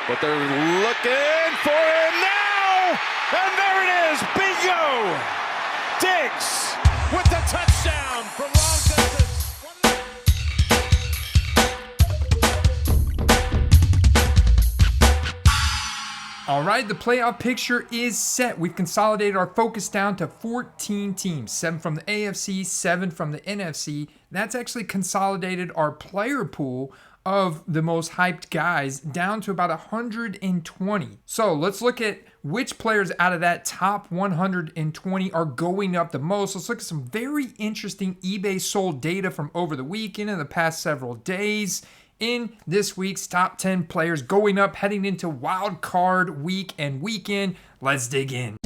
but they're looking for him now, and there it is, bingo! Diggs with the touchdown from long distance. All right, the playoff picture is set. We've consolidated our focus down to 14 teams, 7 from the AFC, 7 from the NFC. That's actually consolidated our player pool of the most hyped guys down to about 120. So let's look at which players out of that top 120 are going up the most. Let's look at some very interesting eBay sold data from over the weekend and the past several days. In this week's top 10 players going up heading into wild card week and weekend. Let's dig in.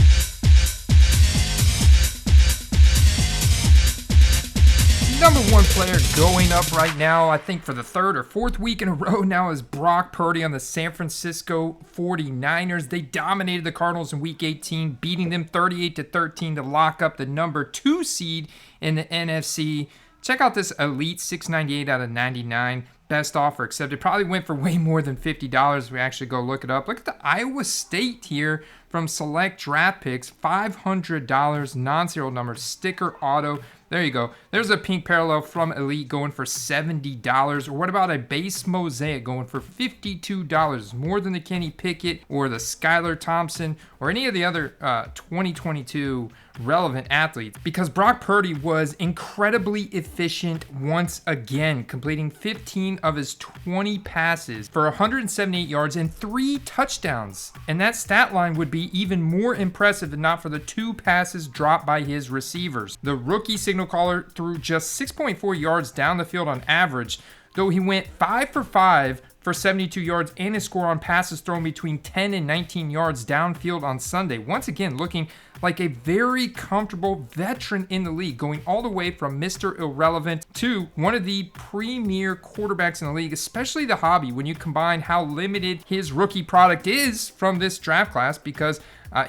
Number one player going up right now, I think for the third or fourth week in a row now, is Brock Purdy on the San Francisco 49ers. They dominated the Cardinals in week 18, beating them 38-13 to lock up the number 2 seed in the NFC. Check out this elite 698 out of 99. Best offer accepted. Probably went for way more than $50 if we actually go look it up. Look at the Iowa State here from Select Draft Picks. $500, non-serial number, sticker auto. There you go. There's a pink parallel from Elite going for $70. Or what about a base mosaic going for $52? More than the Kenny Pickett or the Skylar Thompson or any of the other 2022 relevant athletes. Because Brock Purdy was incredibly efficient once again, completing 15 of his 20 passes for 178 yards and 3 touchdowns. And that stat line would be even more impressive if not for the 2 passes dropped by his receivers. The rookie signal caller threw just 6.4 yards down the field on average, though he went 5 for 5 for 72 yards and a score on passes thrown between 10 and 19 yards downfield on Sunday. Once again, looking like a very comfortable veteran in the league, going all the way from Mr. Irrelevant to one of the premier quarterbacks in the league, especially the hobby, when you combine how limited his rookie product is from this draft class, because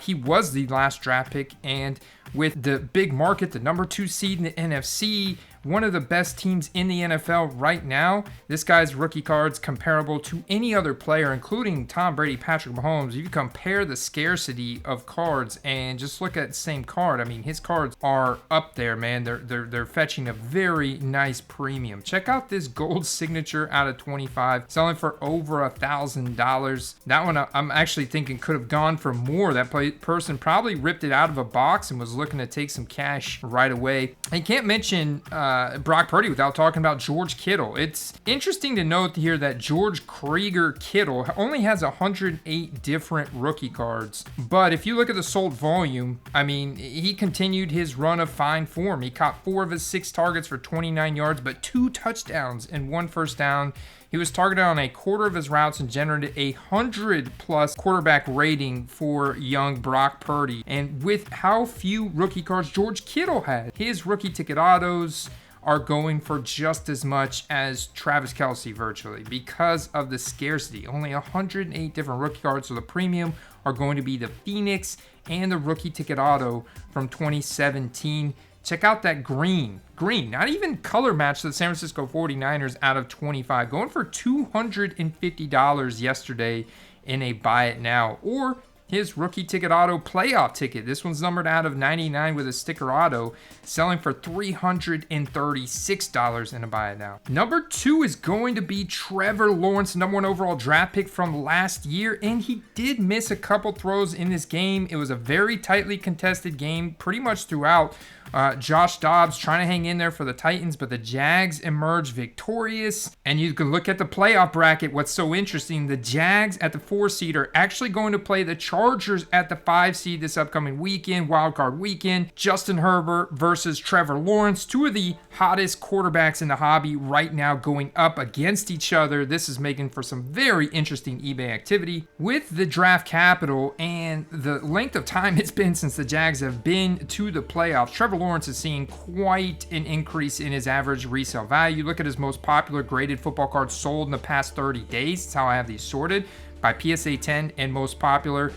he was the last draft pick, and with the big market, the number 2 seed in the NFC, one of the best teams in the NFL right now, this guy's rookie card's comparable to any other player, including Tom Brady, Patrick Mahomes. If you compare the scarcity of cards and just look at the same card, I mean, his cards are up there, man. They're fetching a very nice premium. Check out this gold signature out of 25, selling for over $1,000. That one I'm actually thinking could have gone for more. That person probably ripped it out of a box and was looking to take some cash right away. I can't mention Brock Purdy without talking about George Kittle. It's interesting to note here that George Krieger Kittle only has 108 different rookie cards, but if you look at the sold volume, I mean, he continued his run of fine form. He caught 4 of his 6 targets for 29 yards, but 2 touchdowns and 1 first down. He was targeted on a quarter of his routes and generated a 100+ quarterback rating for young Brock Purdy. And with how few rookie cards George Kittle had, his rookie ticket autos are going for just as much as Travis Kelce virtually because of the scarcity. Only 108 different rookie cards, so the premium are going to be the Phoenix and the rookie ticket auto from 2017. Check out that green, not even color match to the San Francisco 49ers out of 25, going for $250 yesterday in a buy it now. Or his rookie ticket auto playoff ticket. This one's numbered out of 99 with a sticker auto, selling for $336 in a buy it now. Number 2 is going to be Trevor Lawrence, number 1 overall draft pick from last year, and he did miss a couple throws in this game. It was a very tightly contested game pretty much throughout. Josh Dobbs trying to hang in there for the Titans, but the Jags emerged victorious. And you can look at the playoff bracket. What's so interesting, the Jags at the 4 seed are actually going to play the Chargers at the 5 seed this upcoming weekend, wildcard weekend. Justin Herbert versus Trevor Lawrence, 2 of the hottest quarterbacks in the hobby right now going up against each other. This is making for some very interesting eBay activity. With the draft capital and the length of time it's been since the Jags have been to the playoffs, Trevor Lawrence is seeing quite an increase in his average resale value. Look at his most popular graded football cards sold in the past 30 days. That's how I have these sorted by PSA 10 and most popular.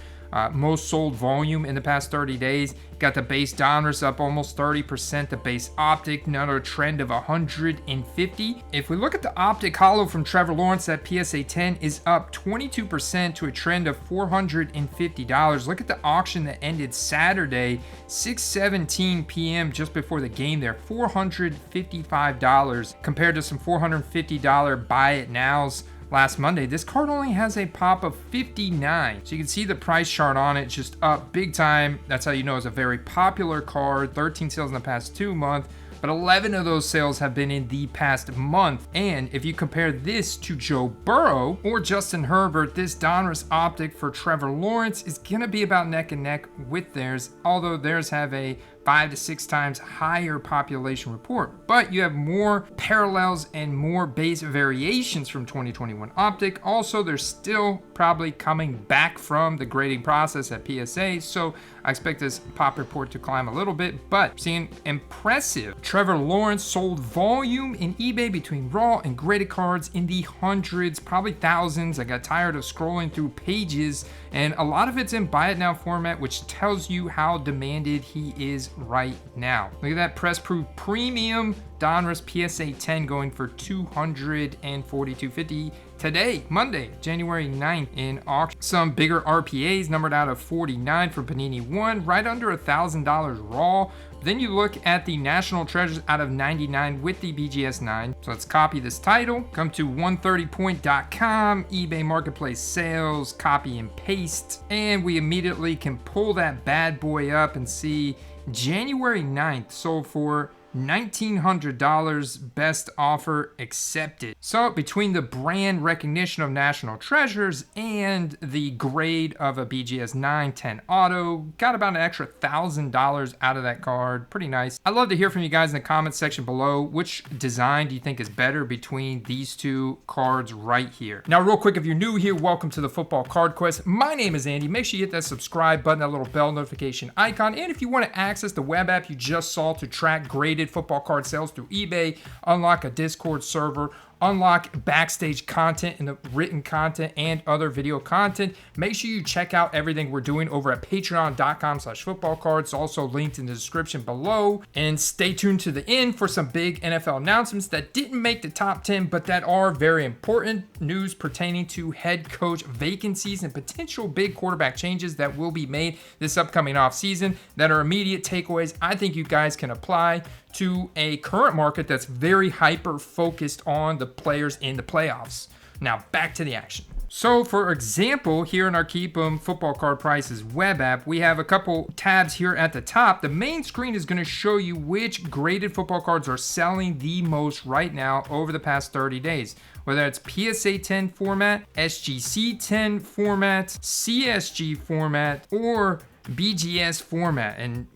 most sold volume in the past 30 days. Got the base Donruss up almost 30%, the base Optic, another trend of 150. If we look at the Optic Holo from Trevor Lawrence, that PSA 10 is up 22% to a trend of $450. Look at the auction that ended Saturday, 6:17 p.m. just before the game there, $455 compared to some $450 buy it nows last Monday. This card only has a pop of 59. So you can see the price chart on it just up big time. That's how you know it's a very popular card. 13 sales in the past 2 months, but 11 of those sales have been in the past month. And if you compare this to Joe Burrow or Justin Herbert, this Donruss Optic for Trevor Lawrence is gonna be about neck and neck with theirs, although theirs have a 5 to 6 times higher population report. But you have more parallels and more base variations from 2021 Optic. Also, they're still probably coming back from the grading process at PSA, so I expect this pop report to climb a little bit, but seeing impressive Trevor Lawrence sold volume in eBay between raw and graded cards in the hundreds, probably thousands. I got tired of scrolling through pages, and a lot of it's in buy it now format, which tells you how demanded he is right now. Look at that press proof premium Donruss PSA 10 going for $242.50 today, Monday, January 9th in auction. Some bigger RPAs numbered out of 49 for Panini 1, right under $1,000 raw. Then you look at the National Treasures out of 99 with the BGS 9. So let's copy this title, come to 130point.com, eBay Marketplace Sales, copy and paste, and we immediately can pull that bad boy up and see January 9th sold for $1,900, best offer accepted. So between the brand recognition of National Treasures and the grade of a BGS 910 auto, got about an extra $1,000 out of that card. Pretty nice. I'd love to hear from you guys in the comments section below. Which design do you think is better between these two cards right here? Now, real quick, if you're new here, welcome to the Football Card Quest. My name is Andy. Make sure you hit that subscribe button, that little bell notification icon. And if you want to access the web app you just saw to track graded football card sales through eBay, unlock a Discord server, unlock backstage content and the written content and other video content, make sure you check out everything we're doing over at patreon.com/footballcards, also linked in the description below. And stay tuned to the end for some big NFL announcements that didn't make the top 10, but that are very important. News pertaining to head coach vacancies and potential big quarterback changes that will be made this upcoming offseason that are immediate takeaways I think you guys can apply to a current market that's very hyper focused on the players in the playoffs. Now back to the action. So for example, here in our Keep 'em Football Card Prices web app, we have a couple tabs here at the top. The main screen is going to show you which graded football cards are selling the most right now over the past 30 days. Whether it's PSA 10 format, SGC 10 format, CSG format, or BGS format. And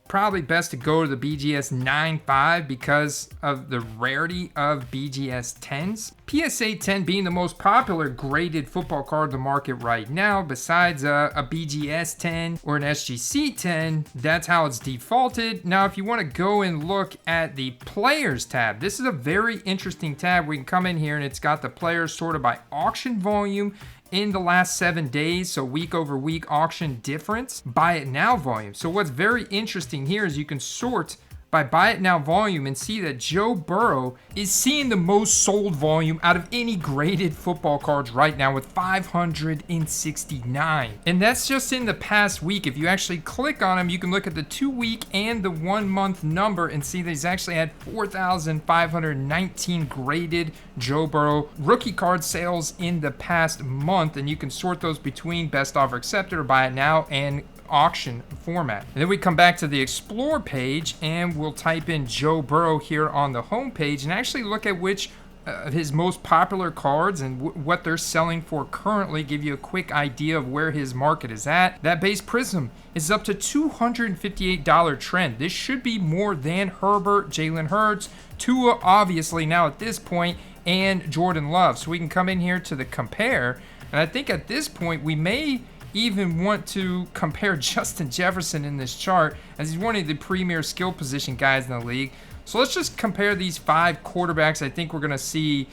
probably best to go to the BGS 9.5 because of the rarity of BGS 10s. PSA 10 being the most popular graded football card on the market right now, besides a BGS 10 or an SGC 10, that's how it's defaulted. Now, if you want to go and look at the players tab, this is a very interesting tab. We can come in here and it's got the players sorted by auction volume in the last 7 days, so week over week auction difference, buy it now volume. So what's very interesting here is you can sort by buy it now volume and see that Joe Burrow is seeing the most sold volume out of any graded football cards right now with 569. And that's just in the past week. If you actually click on him, you can look at the 2-week and the 1-month number and see that he's actually had 4,519 graded Joe Burrow rookie card sales in the past month. And you can sort those between best offer accepted or buy it now and auction format. And then we come back to the explore page and we'll type in Joe Burrow here on the home page and actually look at which of his most popular cards and what they're selling for currently, give you a quick idea of where his market is at. That base Prism is up to $258 trend. This should be more than Herbert, Jalen Hurts, Tua obviously now at this point, and Jordan Love. So we can come in here to the compare, and I think at this point we may even want to compare Justin Jefferson in this chart, as he's one of the premier skill position guys in the league. So let's just compare these 5 quarterbacks I think we're going to see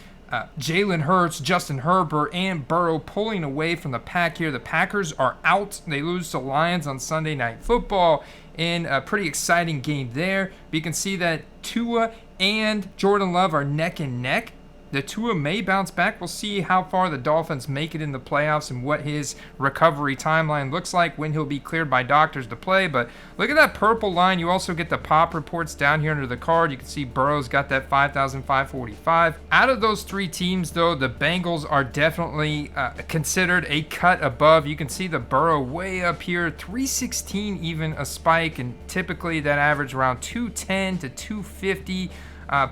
Jalen Hurts, Justin Herbert, and Burrow pulling away from the pack here. The Packers are out. They lose to Lions on Sunday Night Football in a pretty exciting game there. But you can see that Tua and Jordan Love are neck and neck. The Tua may bounce back. We'll see how far the Dolphins make it in the playoffs and what his recovery timeline looks like, when he'll be cleared by doctors to play. But look at that purple line. You also get the pop reports down here under the card. You can see Burrow's got that 5,545. Out of those three teams, though, the Bengals are definitely considered a cut above. You can see the Burrow way up here, 316 even a spike, and typically that average around 210 to 250.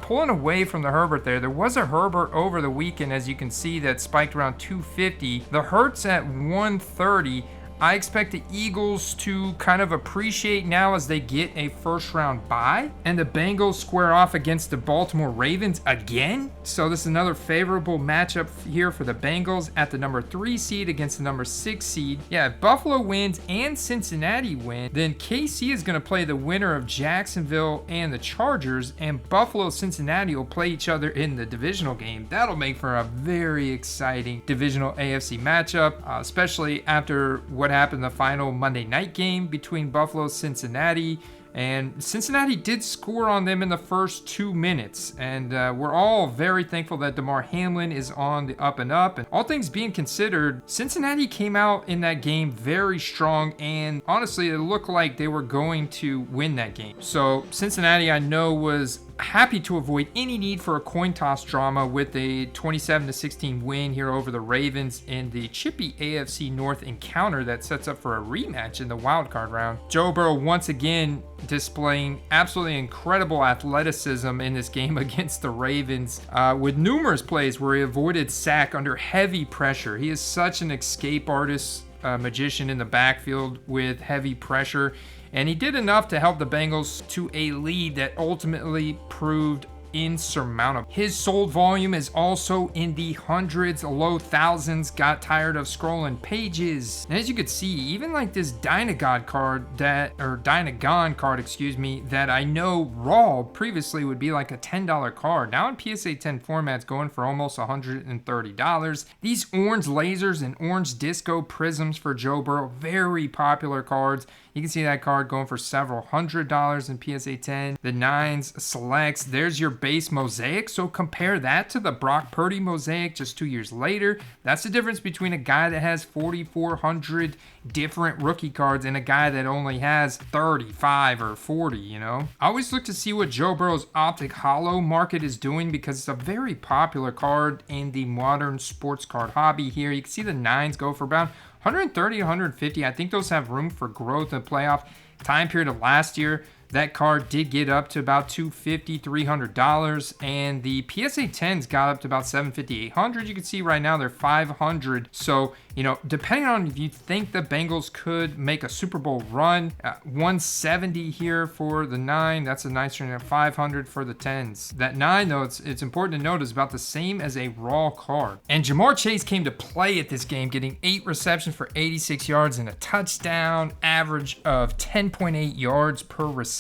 Pulling away from the Herbert there. There was a Herbert over the weekend, as you can see, that spiked around 250. The Hurts at 130. I expect the Eagles to kind of appreciate now as they get a first-round bye. And the Bengals square off against the Baltimore Ravens again. So this is another favorable matchup here for the Bengals at the number 3 seed against the number 6 seed. Yeah, if Buffalo wins and Cincinnati win, then KC is going to play the winner of Jacksonville and the Chargers, and Buffalo and Cincinnati will play each other in the divisional game. That'll make for a very exciting divisional AFC matchup, especially after what happened in the final Monday night game between Buffalo and Cincinnati. And Cincinnati did score on them in the first 2 minutes. And we're all very thankful that Damar Hamlin is on the up and up. And all things being considered, Cincinnati came out in that game very strong. And honestly, it looked like they were going to win that game. So Cincinnati, I know, was happy to avoid any need for a coin toss drama with a 27-16 win here over the Ravens in the chippy AFC North encounter that sets up for a rematch in the wildcard round. Joe Burrow once again displaying absolutely incredible athleticism in this game against the Ravens, with numerous plays where he avoided sack under heavy pressure. He is such an escape artist, magician in the backfield with heavy pressure. And he did enough to help the Bengals to a lead that ultimately proved insurmountable. His sold volume is also in the hundreds, low thousands. Got tired of scrolling pages. And as you could see, even like this Dynagon card that I know raw previously would be like a $10 card. Now in PSA 10 format, it's going for almost $130. These orange lasers and orange disco prisms for Joe Burrow, very popular cards. You can see that card going for several $100s in PSA 10. The 9s selects, there's your base mosaic. So compare that to the Brock Purdy mosaic just 2 years later. That's the difference between a guy that has 4,400 different rookie cards and a guy that only has 35 or 40, you know. I always look to see what Joe Burrow's Optic Holo market is doing because it's a very popular card in the modern sports card hobby here. You can see the 9s go for about 130 to 150. I think those have room for growth in the playoff time period of last year. That card did get up to about $250, $300, and the PSA 10s got up to about $750, $800. You can see right now they're $500. So, you know, depending on if you think the Bengals could make a Super Bowl run, 170 here for the 9. That's a nice range. 500 for the 10s. That 9, though, it's important to note, is about the same as a raw card. And Jamar Chase came to play at this game, getting 8 receptions for 86 yards and a touchdown, average of 10.8 yards per reception.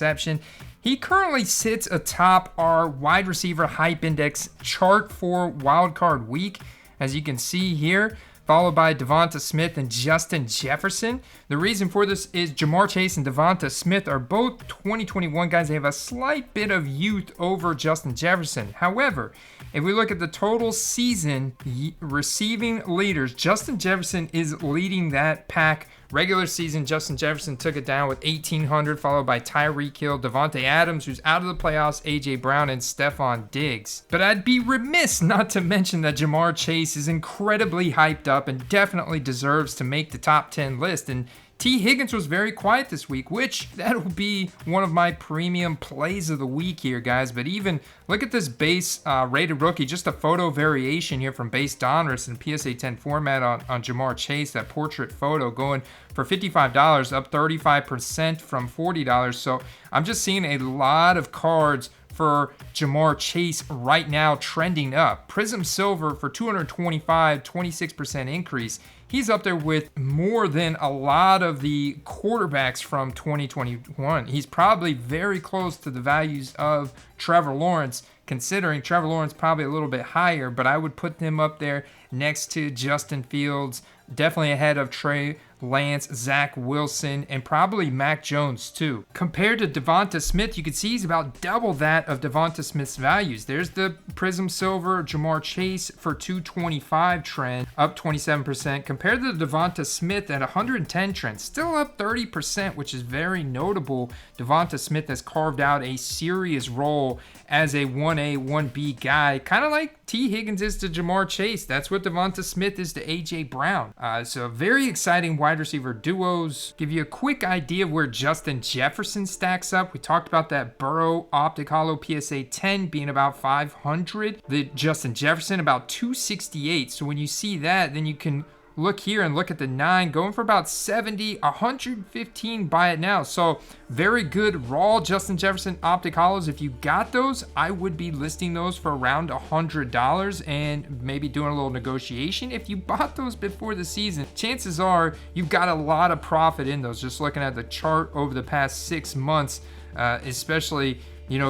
He currently sits atop our wide receiver hype index chart for wildcard week, as you can see here, followed by Devonta Smith and Justin Jefferson. The reason for this is Jamar Chase and Devonta Smith are both 2021 guys. They have a slight bit of youth over Justin Jefferson. However, if we look at the total season receiving leaders, Justin Jefferson is leading that pack. Regular season, Justin Jefferson took it down with 1,800, followed by Tyreek Hill, Devontae Adams, who's out of the playoffs, A.J. Brown, and Stephon Diggs. But I'd be remiss not to mention that Jamar Chase is incredibly hyped up and definitely deserves to make the top 10 list. And T. Higgins was very quiet this week, which that'll be one of my premium plays of the week here, guys. But even look at this base rated rookie, just a photo variation here from Base Donruss in PSA 10 format on Jamar Chase, that portrait photo going for $55, up 35% from $40. So I'm just seeing a lot of cards for Jamar Chase right now trending up. Prism Silver for $225, 26% increase. He's up there with more than a lot of the quarterbacks from 2021. He's probably very close to the values of Trevor Lawrence. considering Trevor Lawrence probably a little bit higher, but I would put them up there next to Justin Fields, definitely ahead of Trey Lance, Zach Wilson, and probably Mac Jones too. Compared to Devonta Smith, you can see he's about double that of Devonta Smith's values. There's the Prism Silver Jamar Chase for 225 trend, up 27%. Compared to the Devonta Smith at 110 trend, still up 30%, which is very notable. Devonta Smith has carved out a serious role as a 1A, 1B guy, kind of like T. Higgins is to Jamar Chase. That's what Devonta Smith is to A.J. Brown. So very exciting wide receiver duos. Give you a quick idea of where Justin Jefferson stacks up. We talked about that Burrow Optic Holo PSA 10 being about 500. The Justin Jefferson about 268. So when you see that, then you can look here and look at the 9 going for about 70, 115 buy it now. So very good raw Justin Jefferson Optic Holos. If you got those, I would be listing those for around $100 and maybe doing a little negotiation. If you bought those before the season, chances are you've got a lot of profit in those. Just looking at the chart over the past 6 months, especially,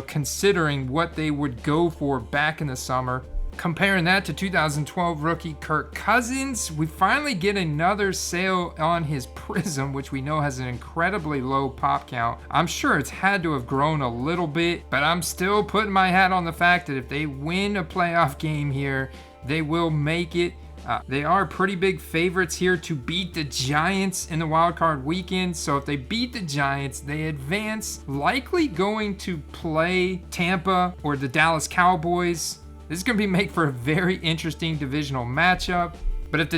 considering what they would go for back in the summer. Comparing that to 2012 rookie Kirk Cousins, we finally get another sale on his Prism, which we know has an incredibly low pop count. I'm sure it's had to have grown a little bit, but I'm still putting my hat on the fact that if they win a playoff game here, they will make it. They are pretty big favorites here to beat the Giants in the wildcard weekend. So if they beat the Giants, they advance, likely going to play Tampa or the Dallas Cowboys. This is going to make for a very interesting divisional matchup. But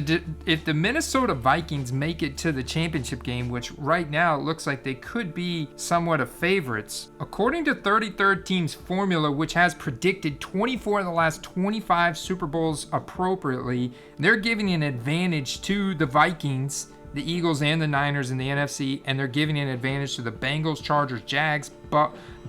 if the Minnesota Vikings make it to the championship game, which right now it looks like they could be somewhat of favorites, according to 33rd Team's formula, which has predicted 24 of the last 25 Super Bowls appropriately, they're giving an advantage to the Vikings, the Eagles, and the Niners in the NFC, and they're giving an advantage to the Bengals, Chargers, Jags,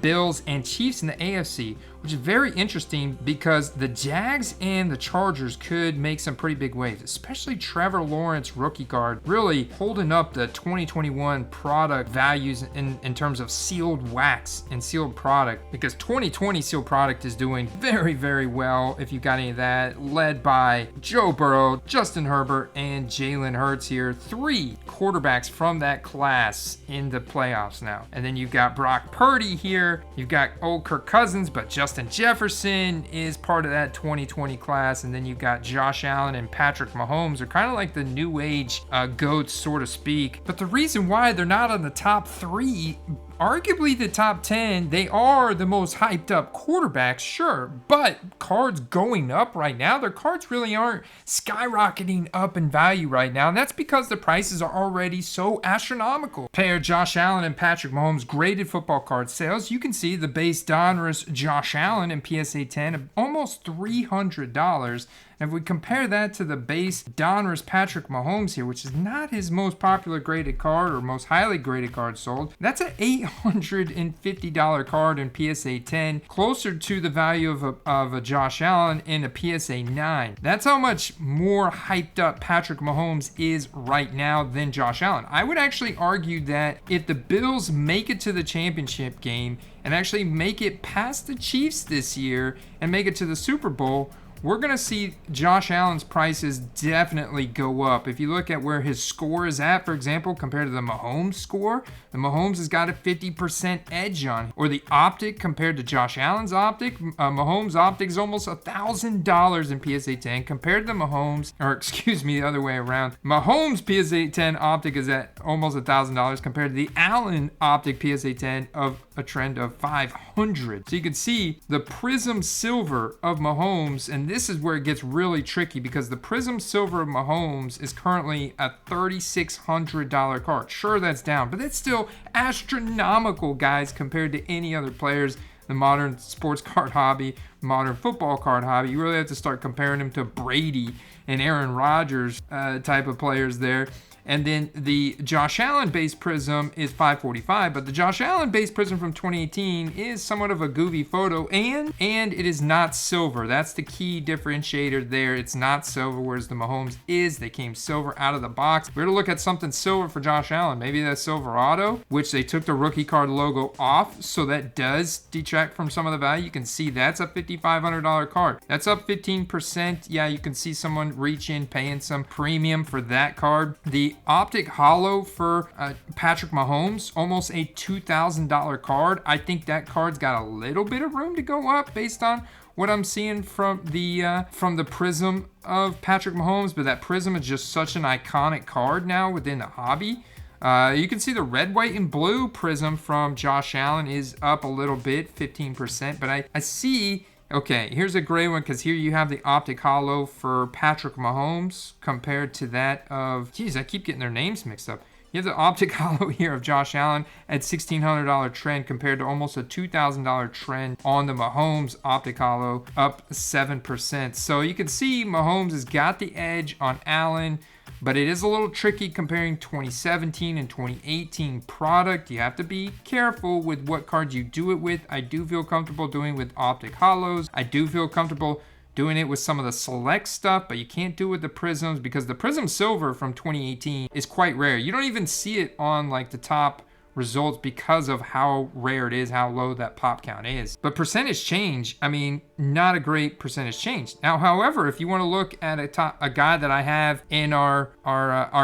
Bills, and Chiefs in the AFC, which is very interesting because the Jags and the Chargers could make some pretty big waves, especially Trevor Lawrence rookie card, really holding up the 2021 product values in terms of sealed wax and sealed product, because 2020 sealed product is doing very, very well if you got any of that, led by Joe Burrow, Justin Herbert, and Jalen Hurts here. 3 quarterbacks from that class in the playoffs now. And then you've got Brock Purdy here. You've got old Kirk Cousins, but Justin Jefferson is part of that 2020 class. And then you've got Josh Allen and Patrick Mahomes are kind of like the new age GOATs, so to speak. But the reason why they're not on the top 3, arguably the top 10, they are the most hyped up quarterbacks, sure, but cards going up right now, their cards really aren't skyrocketing up in value right now, and that's because the prices are already so astronomical. Pair Josh Allen and Patrick Mahomes graded football card sales. You can see the base Donruss Josh Allen in PSA 10 of almost $300. And if we compare that to the base Donruss Patrick Mahomes here, which is not his most popular graded card or most highly graded card sold, that's an $850 card in PSA 10, closer to the value of a Josh Allen in a PSA 9. That's how much more hyped up Patrick Mahomes is right now than Josh Allen. I would actually argue that if the Bills make it to the championship game and actually make it past the Chiefs this year and make it to the Super Bowl, we're going to see Josh Allen's prices definitely go up. If you look at where his score is at, for example, compared to the Mahomes score, the Mahomes has got a 50% edge on it. Or the optic compared to Josh Allen's optic, Mahomes' optic is almost $1,000 in PSA 10 compared to the Mahomes, or excuse me, the other way around. Mahomes' PSA 10 optic is at almost $1,000 compared to the Allen optic PSA 10 of a trend of $500. So you can see the Prism Silver of Mahomes, and this is where it gets really tricky because the Prism Silver of Mahomes is currently a $3,600 card. Sure, that's down, but that's still astronomical, guys, compared to any other players. The modern sports card hobby, modern football card hobby, you really have to start comparing him to Brady and Aaron Rodgers type of players there. And then the Josh Allen base prism is $545, but the Josh Allen base prism from 2018 is somewhat of a goofy photo, and it is not silver. That's the key differentiator there. It's not silver, whereas the Mahomes is. They came silver out of the box. We're to look at something silver for Josh Allen. Maybe that silver auto, which they took the rookie card logo off, so that does detract from some of the value. You can see that's a $5,500 card. That's up 15%. Yeah, you can see someone reach in, paying some premium for that card. The Optic Holo for Patrick Mahomes, almost a $2,000 card. I think that card's got a little bit of room to go up based on what I'm seeing from the prism of Patrick Mahomes, but that prism is just such an iconic card now within the hobby. You can see the red, white, and blue prism from Josh Allen is up a little bit, 15%, but I see, okay, here's a gray one, because here you have the Optic Holo for Patrick Mahomes compared to that of, geez, I keep getting their names mixed up. You have the Optic Holo here of Josh Allen at $1,600 trend compared to almost a $2,000 trend on the Mahomes Optic Holo, up 7%. So you can see Mahomes has got the edge on Allen, but it is a little tricky comparing 2017 and 2018 product. You have to be careful with what cards you do it with. I do feel comfortable doing with Optic Holos. I do feel comfortable doing it with some of the select stuff, but you can't do it with the prisms because the prism silver from 2018 is quite rare. You don't even see it on like the top results because of how rare it is, how low that pop count is. But percentage change, I mean, not a great percentage change. Now, however, if you want to look at a guy that I have in our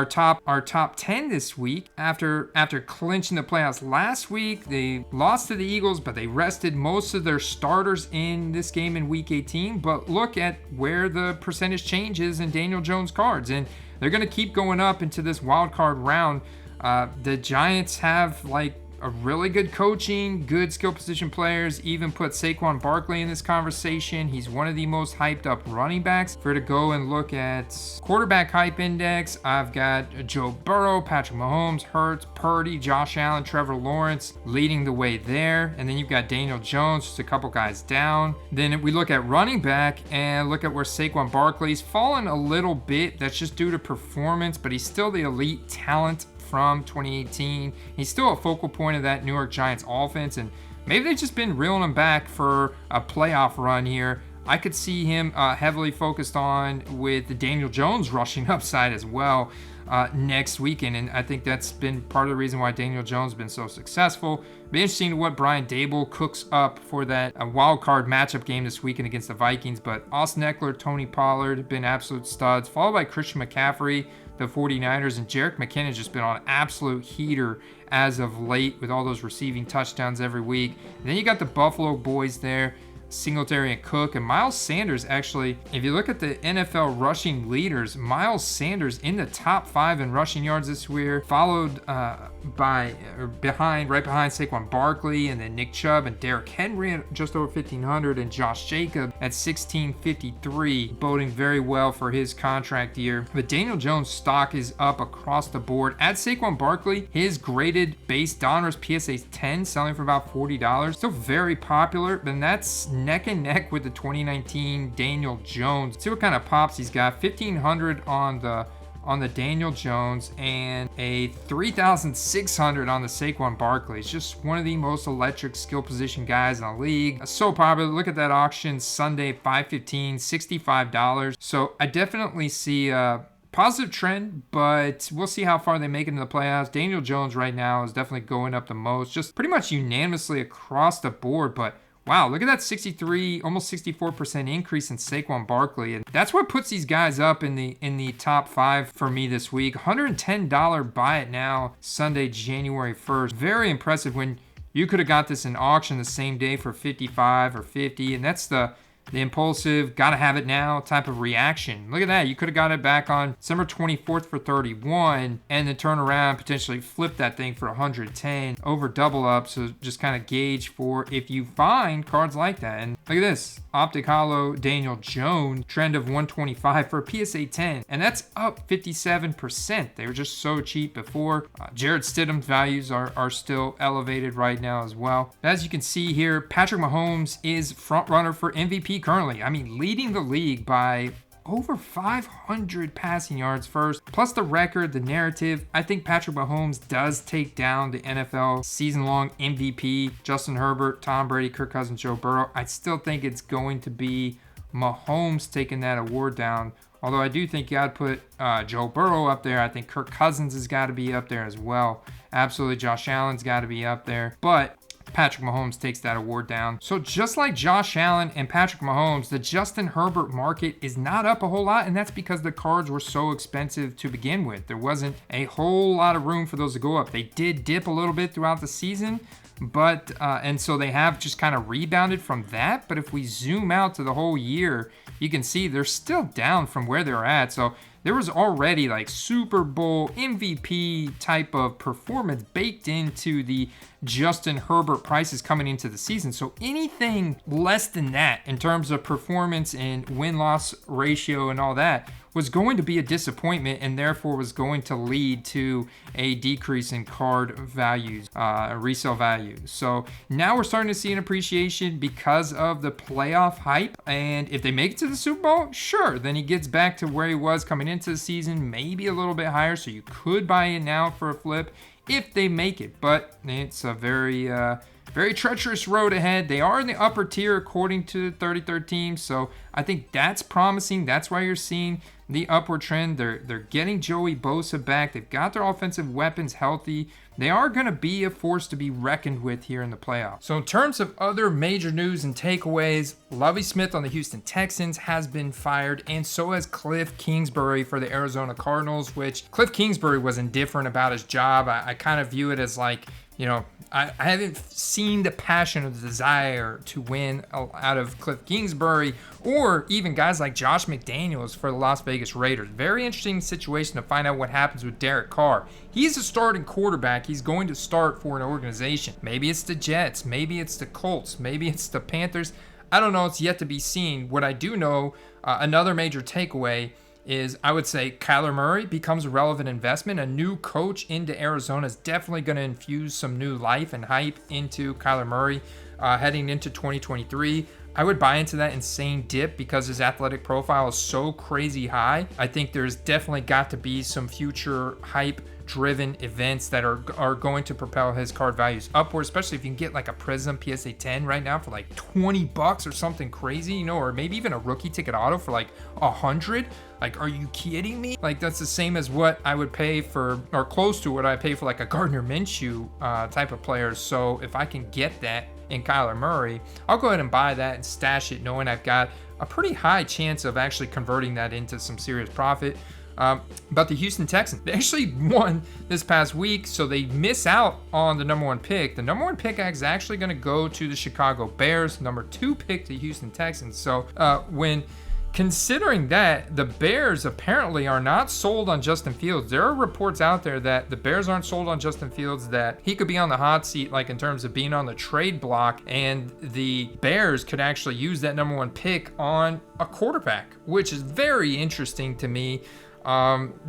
top 10 this week, after clinching the playoffs last week, they lost to the Eagles, but they rested most of their starters in this game in week 18. But look at where the percentage change is in Daniel Jones cards, and they're going to keep going up into this wild card round. The Giants have like a really good coaching, good skill position players, even put Saquon Barkley in this conversation. He's one of the most hyped up running backs. For to go and look at quarterback hype index, I've got Joe Burrow, Patrick Mahomes, Hurts, Purdy, Josh Allen, Trevor Lawrence leading the way there. And then you've got Daniel Jones, just a couple guys down. Then we look at running back and look at where Saquon Barkley's fallen a little bit. That's just due to performance, but he's still the elite talent from 2018. He's still a focal point of that New York Giants offense, and maybe they've just been reeling him back for a playoff run here. I could see him heavily focused on with the Daniel Jones rushing upside as well next weekend, and I think that's been part of the reason why Daniel Jones has been so successful. Be interesting what Brian Dable cooks up for that wild card matchup game this weekend against the Vikings, but Austin Eckler, Tony Pollard have been absolute studs, followed by Christian McCaffrey, the 49ers, and Jerick McKinnon has just been on absolute heater as of late with all those receiving touchdowns every week. And then you got the Buffalo boys there, Singletary and Cook, and Miles Sanders. Actually, if you look at the NFL rushing leaders, Miles Sanders in the top 5 in rushing yards this year, followed right behind Saquon Barkley, and then Nick Chubb and Derrick Henry at just over 1,500, and Josh Jacobs at 1,653, boding very well for his contract year. But Daniel Jones' stock is up across the board. At Saquon Barkley, his graded base Donruss PSA 10 selling for about $40. Still very popular, but that's neck and neck with the 2019 Daniel Jones. See what kind of pops he's got. 1,500 on the Daniel Jones and a 3,600 on the Saquon Barkley. It's just one of the most electric skill position guys in the league. So popular. Look at that auction Sunday, $515, $65. So I definitely see a positive trend, but we'll see how far they make it into the playoffs. Daniel Jones right now is definitely going up the most, just pretty much unanimously across the board. But wow, look at that 63, almost 64% increase in Saquon Barkley. And that's what puts these guys up in the top 5 for me this week. $110 buy it now, Sunday, January 1st. Very impressive when you could have got this in auction the same day for 55 or 50. And that's the impulsive, gotta have it now type of reaction. Look at that. You could have got it back on December 24th for 31 and then turn around, potentially flip that thing for 110 over double up. So just kind of gauge for if you find cards like that. And look at this. Optic Holo Daniel Jones, trend of 125 for a PSA 10. And that's up 57%. They were just so cheap before. Jared Stidham's values are still elevated right now as well. As you can see here, Patrick Mahomes is front runner for MVP currently. I mean, leading the league by over 500 passing yards first, plus the record, the narrative. I think Patrick Mahomes does take down the NFL season-long MVP, Justin Herbert, Tom Brady, Kirk Cousins, Joe Burrow. I still think it's going to be Mahomes taking that award down. Although I do think you got to put Joe Burrow up there. I think Kirk Cousins has got to be up there as well. Absolutely, Josh Allen's got to be up there. But Patrick Mahomes takes that award down. So just like Josh Allen and Patrick Mahomes, the Justin Herbert market is not up a whole lot, and that's because the cards were so expensive to begin with. There wasn't a whole lot of room for those to go up. They did dip a little bit throughout the season, but and so they have just kind of rebounded from that. But if we zoom out to the whole year, you can see they're still down from where they're at. So there was already like Super Bowl MVP type of performance baked into the Justin Herbert prices coming into the season. So anything less than that in terms of performance and win-loss ratio and all that was going to be a disappointment, and therefore was going to lead to a decrease in card values, resale values. So now we're starting to see an appreciation because of the playoff hype. And if they make it to the Super Bowl, sure, then he gets back to where he was coming into the season, maybe a little bit higher. So you could buy in now for a flip if they make it. But it's a very treacherous road ahead. They are in the upper tier according to the 33rd team, so I think that's promising. That's why you're seeing the upward trend. They're getting Joey Bosa back. They've got their offensive weapons healthy. They are going to be a force to be reckoned with here in the playoffs. So in terms of other major news and takeaways, Lovie Smith on the Houston Texans has been fired, and so has Cliff Kingsbury for the Arizona Cardinals, which Cliff Kingsbury was indifferent about his job. I kind of view it as like, you know, I haven't seen the passion or the desire to win out of Cliff Kingsbury or even guys like Josh McDaniels for the Las Vegas Raiders. Very interesting situation to find out what happens with Derek Carr. He's a starting quarterback. He's going to start for an organization. Maybe it's the Jets. Maybe it's the Colts. Maybe it's the Panthers. I don't know. It's yet to be seen. What I do know, another major takeaway is I would say Kyler Murray becomes a relevant investment. A new coach into Arizona is definitely going to infuse some new life and hype into Kyler Murray heading into 2023. I would buy into that insane dip because his athletic profile is so crazy high. I think there's definitely got to be some future hype driven events that are going to propel his card values upward, especially if you can get like a Prism PSA 10 right now for like $20 or something crazy, you know, or maybe even a rookie ticket auto for like $100. Like, are you kidding me? Like, that's the same as what I would pay for, or close to what I pay for like a Gardner Minshew type of player. So if I can get that in Kyler Murray, I'll go ahead and buy that and stash it, knowing I've got a pretty high chance of actually converting that into some serious profit. But the Houston Texans, they actually won this past week, so they miss out on the number one pick. The number one pick is actually going to go to the Chicago Bears. Number two pick to Houston Texans. So when considering that, the Bears apparently are not sold on Justin Fields. There are reports out there that the Bears aren't sold on Justin Fields, that he could be on the hot seat, like in terms of being on the trade block, and the Bears could actually use that number one pick on a quarterback, which is very interesting to me.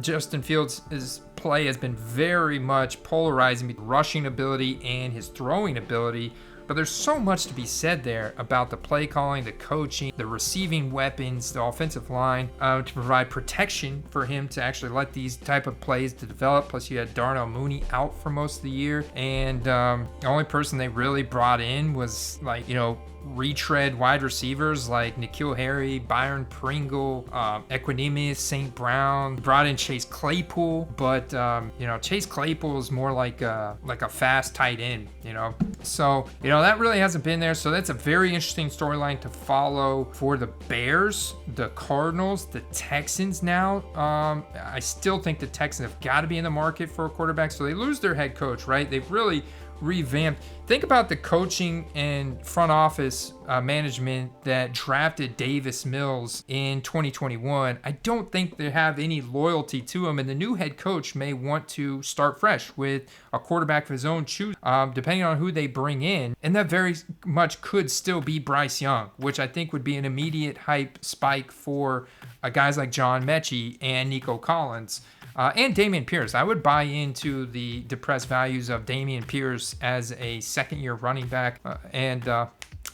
Justin Fields' play has been very much polarizing with rushing ability and his throwing ability, but there's so much to be said there about the play calling, the coaching, the receiving weapons, the offensive line, to provide protection for him to actually let these type of plays to develop. Plus you had Darnell Mooney out for most of the year, and the only person they really brought in was like, you know, retread wide receivers like N'Keal Harry, Byron Pringle, Equanimeous St. Brown. Brought in Chase Claypool, but you know, Chase Claypool is more like a fast tight end, you know. So, you know, that really hasn't been there. So that's a very interesting storyline to follow for the Bears, the Cardinals, the Texans now. I still think the Texans have got to be in the market for a quarterback. So they lose their head coach, right? They've really revamped. Think about the coaching and front office management that drafted Davis Mills in 2021. I don't think they have any loyalty to him, and the new head coach may want to start fresh with a quarterback of his own choosing, depending on who they bring in, and that very much could still be Bryce Young, which I think would be an immediate hype spike for guys like John Mechie and Nico Collins. And Dameon Pierce. I would buy into the depressed values of Dameon Pierce as a second-year running back. And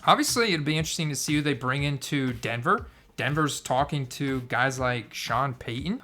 obviously, it'd be interesting to see who they bring into Denver. Denver's talking to guys like Sean Payton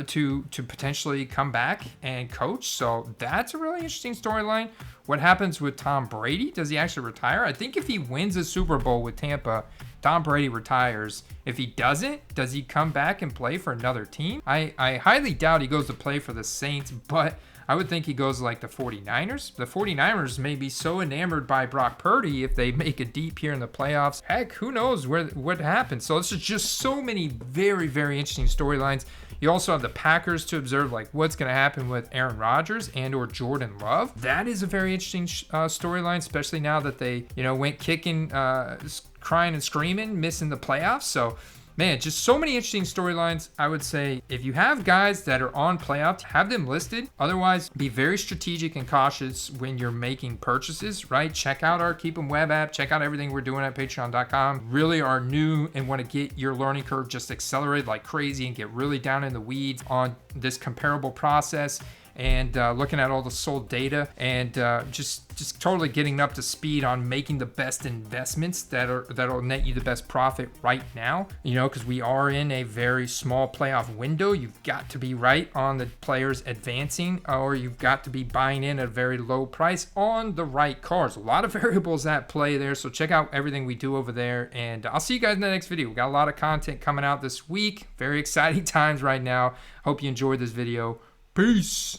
to potentially come back and coach. So that's a really interesting storyline. What happens with Tom Brady? Does he actually retire? I think if he wins a Super Bowl with Tampa, Tom Brady retires. If he doesn't, does he come back and play for another team? I highly doubt he goes to play for the Saints, but I would think he goes like the 49ers. The 49ers may be so enamored by Brock Purdy if they make it deep here in the playoffs. Heck, who knows what happens. So this is just so many very, very interesting storylines. You also have the Packers to observe, like what's going to happen with Aaron Rodgers and or Jordan Love. That is a very interesting storyline, especially now that they, went kicking, crying and screaming, missing the playoffs. So man, just so many interesting storylines. I would say if you have guys that are on playoffs, have them listed. Otherwise, be very strategic and cautious when you're making purchases, right? Check out our Keep 'em web app. Check out everything we're doing at patreon.com. Really are new and want to get your learning curve just accelerated like crazy and get really down in the weeds on this comparable process. And looking at all the sold data and just totally getting up to speed on making the best investments that'll net you the best profit right now. Because we are in a very small playoff window. You've got to be right on the players advancing, or you've got to be buying in at a very low price on the right cars. A lot of variables at play there. So check out everything we do over there, and I'll see you guys in the next video. We got a lot of content coming out this week. Very exciting times right now. Hope you enjoyed this video. Peace.